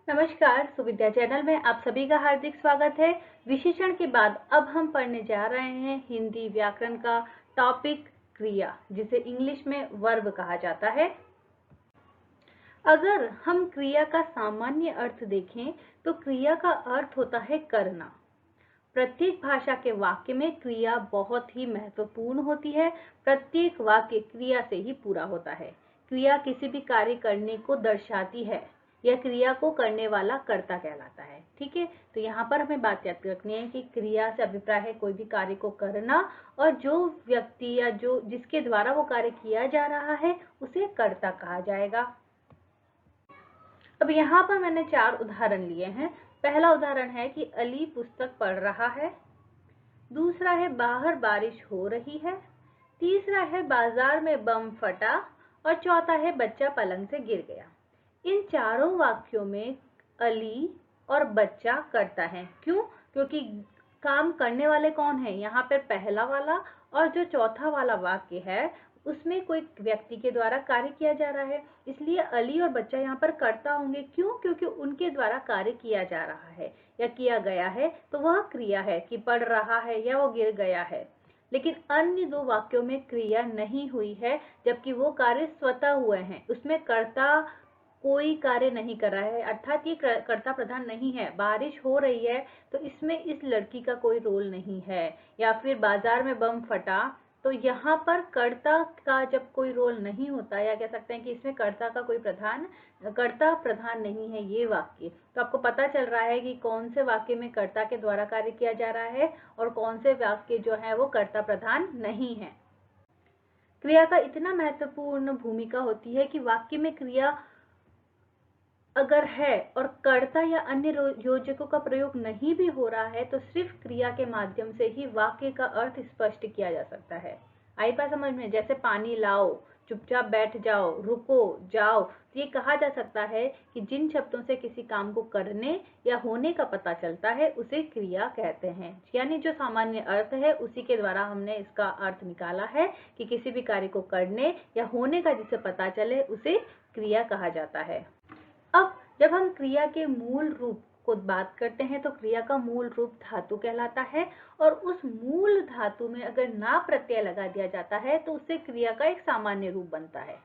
नमस्कार, सुविद्या चैनल में आप सभी का हार्दिक स्वागत है। विशेषण के बाद अब हम पढ़ने जा रहे हैं हिंदी व्याकरण का टॉपिक क्रिया, जिसे इंग्लिश में वर्ब कहा जाता है। अगर हम क्रिया का सामान्य अर्थ देखें तो क्रिया का अर्थ होता है करना। प्रत्येक भाषा के वाक्य में क्रिया बहुत ही महत्वपूर्ण होती है। प्रत्येक वाक्य क्रिया से ही पूरा होता है। क्रिया किसी भी कार्य करने को दर्शाती है। यह क्रिया को करने वाला कर्ता कहलाता है। ठीक है, तो यहाँ पर हमें बात याद रखनी है कि क्रिया से अभिप्राय है कोई भी कार्य को करना, और जो व्यक्ति या जो जिसके द्वारा वो कार्य किया जा रहा है उसे कर्ता कहा जाएगा। अब यहाँ पर मैंने 4 उदाहरण लिए हैं। पहला उदाहरण है कि अली पुस्तक पढ़ रहा है। दूसरा है बाहर बारिश हो रही है। तीसरा है बाजार में बम फटा। और चौथा है बच्चा पलंग से गिर गया। इन चारों वाक्यों में अली और बच्चा कर्ता है। क्यों? क्योंकि काम करने वाले कौन है? यहाँ पर पहला वाला और जो चौथा वाला वाक्य है उसमें कोई व्यक्ति के द्वारा कार्य किया जा रहा है, इसलिए अली और बच्चा यहाँ पर कर्ता होंगे। क्यों? क्योंकि उनके द्वारा कार्य किया जा रहा है या किया गया है, तो वह क्रिया है कि पढ़ रहा है या वो गिर गया है। लेकिन अन्य दो वाक्यों में क्रिया नहीं हुई है, जबकि वो कार्य स्वतः हुए हैं। उसमें कर्ता कोई कार्य नहीं कर रहा है, अर्थात ये कर्ता प्रधान नहीं है। बारिश हो रही है तो इसमें इस लड़की का कोई रोल नहीं है। या फिर बाजार में बम फटा, तो यहाँ पर कर्ता का जब कोई रोल नहीं होता, या कह सकते हैं कि इसमें कर्ता का कोई कर्ता प्रधान नहीं है ये वाक्य, तो आपको पता चल रहा है कि कौन से वाक्य में कर्ता के द्वारा कार्य किया जा रहा है और कौन से वाक्य जो है वो कर्ता प्रधान नहीं है। क्रिया का इतना महत्वपूर्ण भूमिका होती है कि वाक्य में क्रिया अगर है और कर्ता या अन्य योजकों का प्रयोग नहीं भी हो रहा है, तो सिर्फ क्रिया के माध्यम से ही वाक्य का अर्थ स्पष्ट किया जा सकता है। आई बात समझ में? जैसे पानी लाओ, चुपचाप बैठ जाओ, रुको, जाओ, तो ये कहा जा सकता है कि जिन शब्दों से किसी काम को करने या होने का पता चलता है उसे क्रिया कहते हैं। यानी जो सामान्य अर्थ है उसी के द्वारा हमने इसका अर्थ निकाला है कि किसी भी कार्य को करने या होने का जिसे पता चले उसे क्रिया कहा जाता है। अब जब हम क्रिया के मूल रूप को बात करते हैं तो क्रिया का मूल रूप धातु कहलाता है, और उस मूल धातु में अगर ना प्रत्यय लगा दिया जाता है तो उससे क्रिया का एक सामान्य रूप बनता है।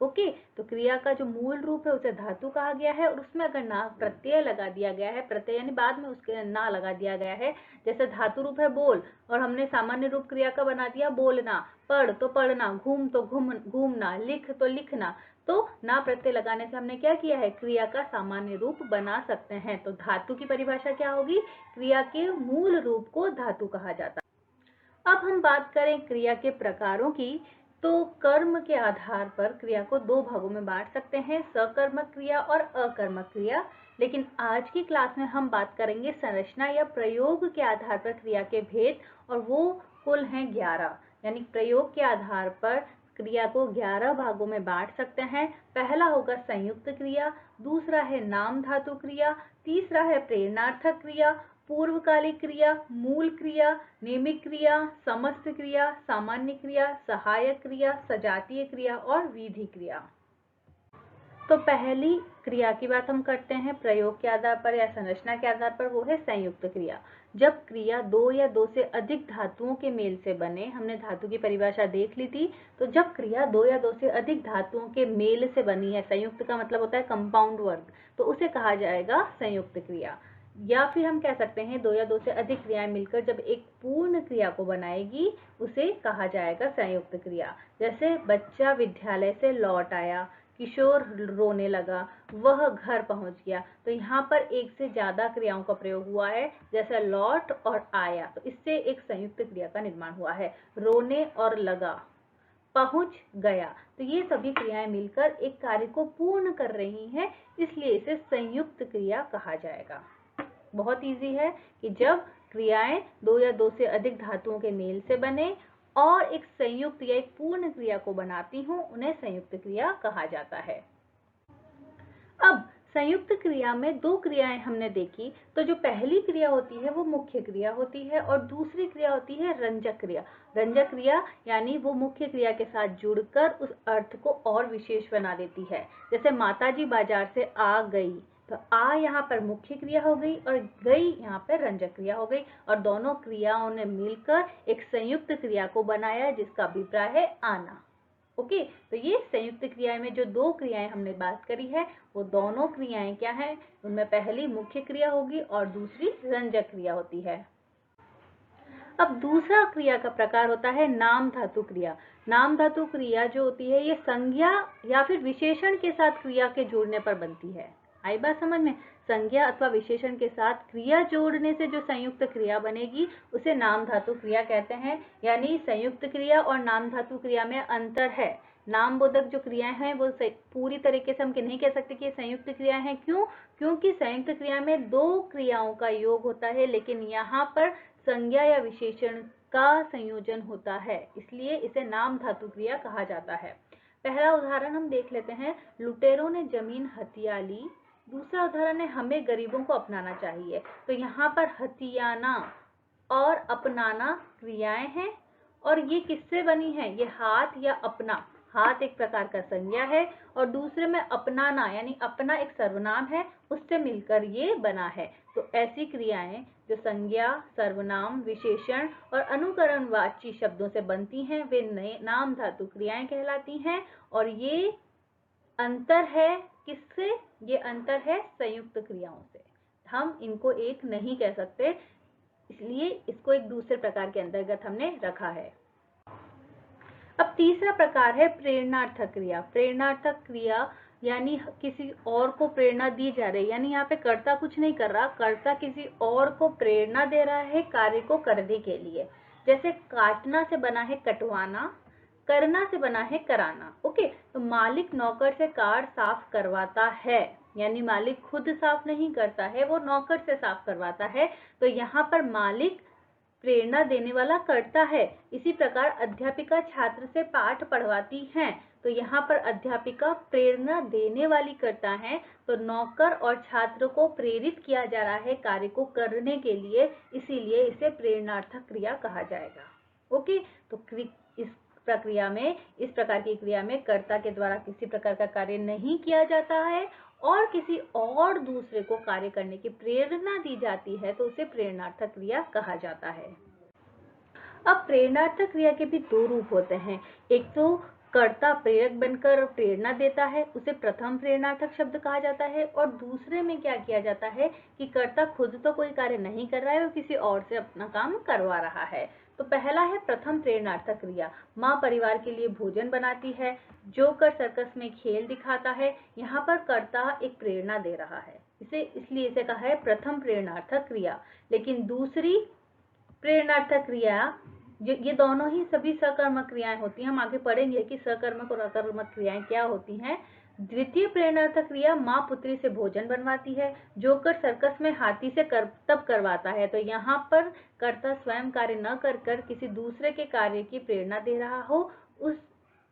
ओके, तो क्रिया का जो मूल रूप है उसे धातु कहा गया है, और उसमें अगर ना प्रत्यय लगा दिया गया है, प्रत्यय यानी बाद में उसके ना लगा दिया गया है। जैसे धातु रूप है बोल और हमने सामान्य रूप क्रिया का बना दिया बोलना, पढ़ तो पढ़ना, घूम तो घूमना, लिख तो लिखना, तो ना प्रत्यय लगाने से हमने क्या किया है? क्रिया का सामान्य रूप बना सकते हैं। तो धातु की परिभाषा क्या होगी? क्रिया के मूल रूप को धातु कहा जाता है। अब हम बात करें क्रिया के प्रकारों की, तो कर्म के आधार पर क्रिया को दो भागों में बांट सकते हैं, सकर्मक क्रिया और अकर्मक क्रिया। लेकिन आज की क्लास में हम बात करेंगे संरचना या प्रयोग के आधार पर क्रिया के भेद, और वो कुल हैं 11। यानी प्रयोग के आधार पर क्रिया को 11 भागों में बांट सकते हैं। पहला होगा संयुक्त क्रिया, दूसरा है नाम धातु क्रिया, तीसरा है प्रेरणार्थक क्रिया, पूर्वकालिक क्रिया, मूल क्रिया, नेमिक क्रिया, समस्त क्रिया, सामान्य क्रिया, सहायक क्रिया, सजातीय क्रिया और विधि क्रिया। तो पहली क्रिया की बात हम करते हैं प्रयोग के आधार पर या संरचना के आधार पर, वो है संयुक्त क्रिया। जब क्रिया दो या दो से अधिक धातुओं के मेल से बने, हमने धातु की परिभाषा देख ली थी, तो जब क्रिया दो या दो से अधिक धातुओं के मेल से बनी है, संयुक्त का मतलब होता है कंपाउंड वर्ग, तो उसे कहा जाएगा संयुक्त क्रिया। या फिर हम कह सकते हैं दो या दो से अधिक क्रियाएं मिलकर जब एक पूर्ण क्रिया को बनाएगी, उसे कहा जाएगा संयुक्त क्रिया। जैसे बच्चा विद्यालय से लौट आया, किशोर रोने लगा, वह घर पहुंच गया, तो यहाँ पर एक से ज्यादा क्रियाओं का प्रयोग हुआ है, जैसे लौट और आया, तो इससे एक संयुक्त क्रिया का निर्माण हुआ है। रोने और लगा, पहुंच गया, तो ये सभी क्रियाएं मिलकर एक कार्य को पूर्ण कर रही हैं, इसलिए इसे संयुक्त क्रिया कहा जाएगा। बहुत इजी है कि जब क्रियाएं दो या दो से अधिक धातुओं के मेल से बने और एक संयुक्त या एक पूर्ण क्रिया को बनाती हूं, उन्हें संयुक्त क्रिया कहा जाता है। अब संयुक्त क्रिया में दो क्रियाएं हमने देखी, तो जो पहली क्रिया होती है वो मुख्य क्रिया होती है और दूसरी क्रिया होती है रंजक क्रिया। रंजक क्रिया यानी वो मुख्य क्रिया के साथ जुड़कर उस अर्थ को और विशेष बना देती है। जैसे माताजी बाजार से आ गई, तो आ यहाँ पर मुख्य क्रिया हो गई और गई यहाँ पर रंजक क्रिया हो गई, और दोनों क्रियाओं ने मिलकर एक संयुक्त क्रिया को बनाया जिसका अभिप्राय है आना। ओके, तो ये संयुक्त क्रिया में जो दो क्रियाएं हमने बात करी है वो दोनों क्रियाएं क्या है, उनमें पहली मुख्य क्रिया होगी और दूसरी रंजक क्रिया होती है। अब दूसरा क्रिया का प्रकार होता है नाम धातु क्रिया। नाम धातु क्रिया जो होती है ये संज्ञा या फिर विशेषण के साथ क्रिया के जोड़ने पर बनती है। आई बात समझ में? संज्ञा अथवा विशेषण के साथ क्रिया जोड़ने से जो संयुक्त क्रिया बनेगी उसे नाम धातु क्रिया कहते हैं। यानी संयुक्त क्रिया और नाम धातु क्रिया में अंतर है। नाम बोधक जो क्रियाएं हैं वो पूरी तरीके से हम नहीं कह सकते कि संयुक्त क्रियाएं हैं। क्यों? क्योंकि संयुक्त क्रिया में दो क्रियाओं का योग होता है, लेकिन यहाँ पर संज्ञा या विशेषण का संयोजन होता है, इसलिए इसे नाम धातु क्रिया कहा जाता है। पहला उदाहरण हम देख लेते हैं, लुटेरों ने जमीन हथिया ली। दूसरा उदाहरण है हमें गरीबों को अपनाना चाहिए। तो यहाँ पर हथियाना और अपनाना क्रियाएं हैं, और ये किससे बनी है? ये हाथ या अपना, हाथ एक प्रकार का संज्ञा है और दूसरे में अपनाना यानी अपना एक सर्वनाम है, उससे मिलकर ये बना है। तो ऐसी क्रियाएं जो संज्ञा, सर्वनाम, विशेषण और अनुकरणवाची शब्दों से बनती हैं वे नाम धातु क्रियाएं कहलाती हैं। और ये अंतर है किससे? ये अंतर है संयुक्त क्रियाओं से। हम इनको एक नहीं कह सकते, इसलिए इसको एक दूसरे प्रकार के अंतर्गत हमने रखा है। अब तीसरा प्रकार है प्रेरणार्थक क्रिया। प्रेरणार्थक क्रिया यानी किसी और को प्रेरणा दी जा रही है, यानी यहाँ पे कर्ता कुछ नहीं कर रहा, कर्ता किसी और को प्रेरणा दे रहा है कार्य को करने के लिए। जैसे काटना से बना है कटवाना, करना से बना है कराना। ओके, तो मालिक नौकर से कार साफ करवाता है, यानी मालिक खुद साफ नहीं करता है, वो नौकर से साफ करवाता है। तो यहाँ पर मालिक प्रेरणा देने वाला कर्ता है। इसी प्रकार अध्यापिका छात्र से पाठ पढ़वाती हैं, तो यहाँ पर अध्यापिका प्रेरणा देने वाली कर्ता है। तो नौकर और छात्र को प्रेरित किया जा रहा है कार्य को करने के लिए, इसीलिए इसे प्रेरणार्थक क्रिया कहा जाएगा। ओके, तो इस प्रक्रिया में, इस प्रकार की क्रिया में कर्ता के द्वारा किसी प्रकार का कार्य नहीं किया जाता है और किसी और दूसरे को कार्य करने की प्रेरणा दी जाती है, तो उसे प्रेरणार्थक क्रिया कहा जाता है। अब प्रेरणार्थक क्रिया के भी दो रूप होते हैं। एक तो कर्ता प्रेरक बनकर प्रेरणा देता है, उसे प्रथम प्रेरणार्थक शब्द कहा जाता है। और दूसरे में क्या किया जाता है कि कर्ता खुद तो कोई कार्य नहीं कर रहा है, वो किसी और से अपना काम करवा रहा है। तो पहला है प्रथम प्रेरणार्थक क्रिया। माँ परिवार के लिए भोजन बनाती है, जोकर सर्कस में खेल दिखाता है। यहाँ पर कर्ता एक प्रेरणा दे रहा है, इसलिए इसे कहा है प्रथम प्रेरणार्थक क्रिया। लेकिन दूसरी प्रेरणार्थक क्रिया, ये दोनों ही सभी सकर्मक क्रियाएं होती हैं। हम आगे पढ़ेंगे कि सकर्मक और अकर्मक क्रियाएं क्या होती हैं। द्वितीय प्रेरणार्थक क्रिया, माँ पुत्री से भोजन बनवाती है, जोकर सर्कस में हाथी से तब करवाता है। तो यहाँ पर कर्ता स्वयं कार्य न कर किसी दूसरे के कार्य की प्रेरणा दे रहा हो, उस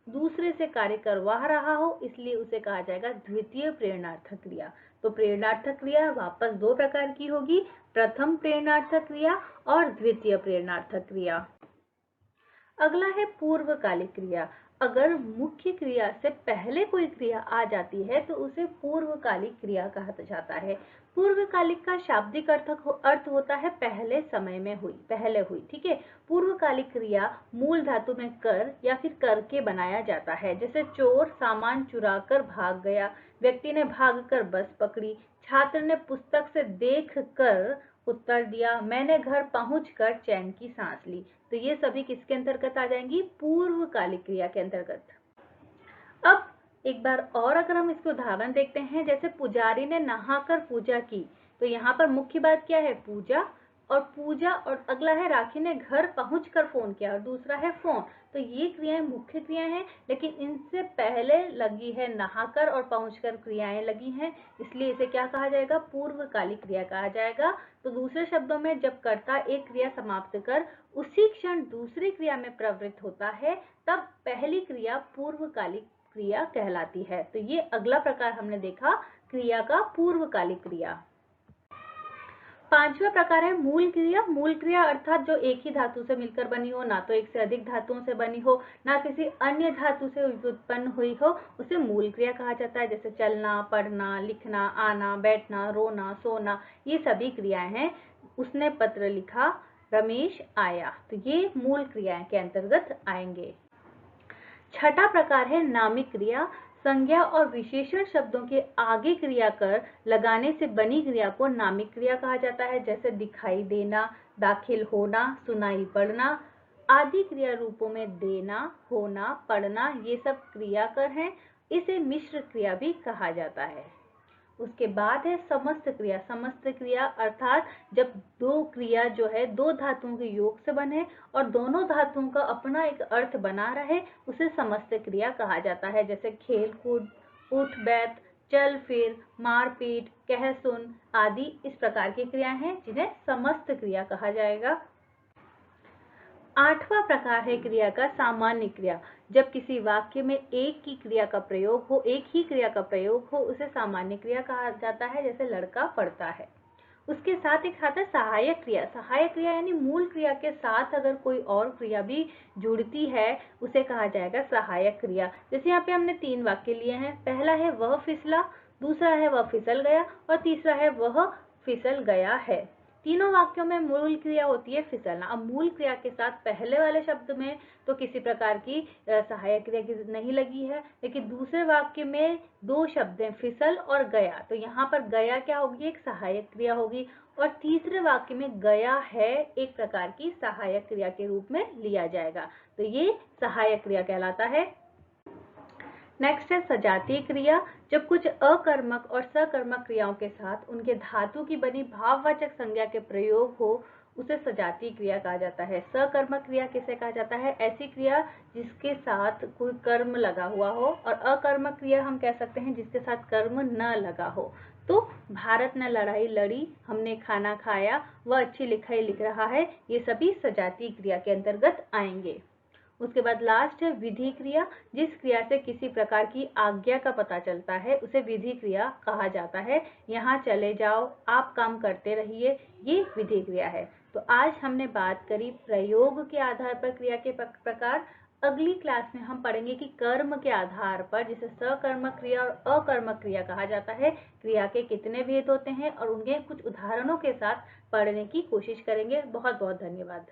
दूसरे से कार्य करवा रहा हो, इसलिए उसे कहा जाएगा द्वितीय प्रेरणार्थक क्रिया। तो प्रेरणार्थक क्रिया वापस दो प्रकार की होगी, प्रथम प्रेरणार्थक क्रिया और द्वितीय प्रेरणार्थक क्रिया। अगला है पूर्वकालिक क्रिया। अगर मुख्य क्रिया से पहले कोई क्रिया आ जाती है तो उसे पूर्वकालिक क्रिया कहा जाता है। पूर्वकालिक का शाब्दिक अर्थ होता है पहले समय में हुई, पहले हुई। ठीक है, पूर्वकालिक क्रिया मूल धातु में कर या फिर करके बनाया जाता है। जैसे चोर सामान चुरा कर भाग गया, व्यक्ति ने भागकर बस पकड़ी, छात्र ने पुस्तक से देख कर उत्तर दिया, मैंने घर पहुंचकर चैन की सांस ली। तो ये सभी किसके अंतर्गत आ जाएंगी? पूर्वकालिक क्रिया के अंतर्गत। अब एक बार और अगर हम इसके उदाहरण देखते हैं, जैसे पुजारी ने नहाकर पूजा की, तो यहाँ पर मुख्य बात क्या है? पूजा। और अगला है राखी ने घर पहुंचकर फोन किया, और दूसरा है फोन। तो ये क्रियाएं मुख्य क्रियाएं हैं, लेकिन इनसे पहले लगी है नहाकर और पहुंचकर क्रियाएं लगी हैं, इसलिए इसे क्या कहा जाएगा? पूर्वकालिक क्रिया कहा जाएगा। तो दूसरे शब्दों में जब कर्ता एक क्रिया समाप्त कर उसी क्षण दूसरी क्रिया में प्रवृत्त होता है, तब पहली क्रिया पूर्वकालिक क्रिया कहलाती है। तो ये अगला प्रकार हमने देखा क्रिया का, पूर्वकालिक क्रिया। पांचवा प्रकार है मूल क्रिया। मूल क्रिया अर्थात जो एक ही धातु से मिलकर बनी हो, ना तो एक से अधिक धातुओं से बनी हो, ना किसी अन्य धातु से उत्पन्न हुई हो, उसे मूल क्रिया कहा जाता है। जैसे चलना, पढ़ना, लिखना, आना, बैठना, रोना, सोना, ये सभी क्रियाएं हैं। उसने पत्र लिखा, रमेश आया, तो ये मूल क्रियाएं के अंतर्गत आएंगे। छठा प्रकार है नामिक क्रिया। संज्ञा और विशेषण शब्दों के आगे क्रिया कर लगाने से बनी क्रिया को नामिक क्रिया कहा जाता है। जैसे दिखाई देना, दाखिल होना, सुनाई पड़ना आदि क्रिया रूपों में देना, होना, पढ़ना ये सब क्रिया कर हैं। इसे मिश्र क्रिया भी कहा जाता है। उसके बाद है समस्त क्रिया। समस्त क्रिया अर्थात जब दो क्रिया जो है दो धातुओं के योग से बने और दोनों धातुओं का अपना एक अर्थ बना रहे, उसे समस्त क्रिया कहा जाता है। जैसे खेल कूद, उठ बैठ, चल फिर, मारपीट, कह सुन आदि इस प्रकार की क्रियाएं हैं जिन्हें समस्त क्रिया कहा जाएगा। आठवां प्रकार है क्रिया का सामान्य क्रिया। जब किसी वाक्य में एक ही क्रिया का प्रयोग हो, एक ही क्रिया का प्रयोग हो, उसे सामान्य क्रिया कहा जाता है। जैसे लड़का पढ़ता है। उसके साथ एक आता है सहायक क्रिया। सहायक क्रिया यानी मूल क्रिया के साथ अगर कोई और क्रिया भी जुड़ती है, उसे कहा जाएगा सहायक क्रिया। जैसे यहाँ पे हमने 3 वाक्य लिए हैं। पहला है वह फिसला, दूसरा है वह फिसल गया और तीसरा है वह फिसल गया है। तीनों वाक्यों में मूल क्रिया होती है फिसलना। अब मूल क्रिया के साथ पहले वाले शब्द में तो किसी प्रकार की सहायक क्रिया की नहीं लगी है, लेकिन दूसरे वाक्य में 2 शब्द हैं, फिसल और गया, तो यहाँ पर गया क्या होगी, एक सहायक क्रिया होगी। और तीसरे वाक्य में गया है एक प्रकार की सहायक क्रिया के रूप में लिया जाएगा, तो ये सहायक क्रिया कहलाता है। नेक्स्ट है सजातीय क्रिया। जब कुछ अकर्मक और सकर्मक क्रियाओं के साथ उनके धातु की बनी भाववाचक संज्ञा के प्रयोग हो, उसे सजातीय क्रिया कहा जाता है। सकर्मक क्रिया किसे कहा जाता है, ऐसी क्रिया जिसके साथ कोई कर्म लगा हुआ हो, और अकर्मक क्रिया हम कह सकते हैं जिसके साथ कर्म न लगा हो। तो भारत ने लड़ाई लड़ी, हमने खाना खाया, वह अच्छी लिखाई लिख रहा है, ये सभी सजातीय क्रिया के अंतर्गत आएंगे। उसके बाद लास्ट है विधि क्रिया। जिस क्रिया से किसी प्रकार की आज्ञा का पता चलता है उसे विधि क्रिया कहा जाता है। यहाँ चले जाओ, आप काम करते रहिए, ये विधि क्रिया है। तो आज हमने बात करी प्रयोग के आधार पर क्रिया के प्रकार। अगली क्लास में हम पढ़ेंगे कि कर्म के आधार पर, जिसे सकर्मक क्रिया और अकर्मक क्रिया कहा जाता है, क्रिया के कितने भेद होते हैं और उनके कुछ उदाहरणों के साथ पढ़ने की कोशिश करेंगे। बहुत बहुत धन्यवाद।